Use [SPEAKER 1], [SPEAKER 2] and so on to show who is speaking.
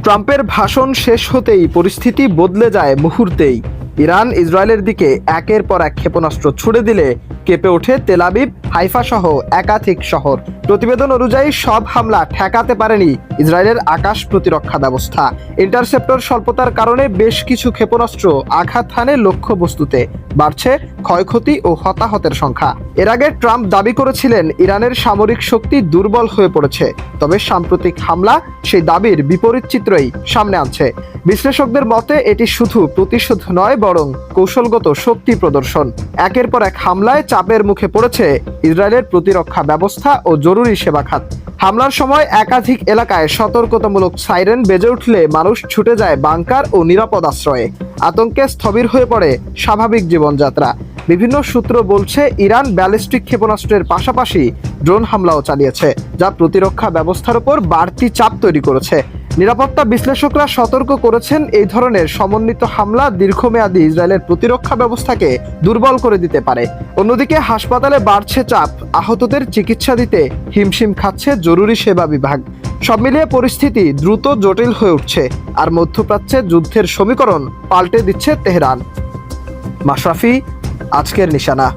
[SPEAKER 1] ট্রাম্পের ভাষণ শেষ হতেই পরিস্থিতি বদলে যায় মুহূর্তেই। ইরান ইসরায়েলের দিকে একের পর এক ক্ষেপণাস্ত্র ছুড়ে দিলে কেঁপে ওঠে তেল আবিব, হাইফা সহ একাধিক শহর। প্রতিবেদন অনুযায়ী সব হামলা ঠেকাতে পারেনি ইসরায়েলের আকাশ প্রতিরক্ষা ব্যবস্থা। ইন্টারসেপ্টর স্বল্পতার কারণে বেশ কিছু ক্ষেপণাস্ত্র আঘাত হানে লক্ষ্যবস্তুতে। বাড়ছে ক্ষয়ক্ষতি ও হতাহতের সংখ্যা। এর আগে ট্রাম্প দাবি করেছিলেন ইরানের সামরিক শক্তি দুর্বল হয়ে পড়েছে, তবে সাম্প্রতিক হামলা সেই দাবির বিপরীত চিত্রই সামনে আনছে। বিশ্লেষকদের মতে এটি শুধু প্রতিশোধ নয়, বরং কৌশলগত শক্তি প্রদর্শন। একের পর এক হামলায় চাপের মুখে পড়েছে ইসরায়েলের প্রতিরক্ষা ব্যবস্থা ও জরুরি সেবা খাত। হামলার সময় একাধিক এলাকায় সতর্কতামূলক সাইরেন বেজে উঠলে মানুষ ছুটে যায় বাংকার ও নিরাপদ আশ্রয়ে। আতঙ্কে স্থবির হয়ে পড়ে স্বাভাবিক জীবনযাত্রা। বিভিন্ন সূত্র বলছে ইরান ব্যালিস্টিক ক্ষেপণাস্ত্রের পাশাপাশি ড্রোন হামলাও চালিয়েছে, যা প্রতিরক্ষা ব্যবস্থার উপর বাড়তি চাপ তৈরি করেছে। নিরাপত্তা বিশ্লেষকরা সতর্ক করেছেন, এই ধরনের সমন্বিত হামলা দীর্ঘমেয়াদী ইসরায়েলের প্রতিরক্ষা ব্যবস্থাকে দুর্বল করে দিতে পারে। অন্যদিকে হাসপাতালে বাড়ছে চাপ, আহতদের চিকিৎসা দিতে হিমশিম খাচ্ছে জরুরি সেবা বিভাগ। সব মিলিয়ে পরিস্থিতি দ্রুত জটিল হয়ে উঠছে, আর মধ্যপ্রাচ্যে যুদ্ধের সমীকরণ পাল্টে দিচ্ছে তেহরান। মাশরাফি, আজকের নিশানা।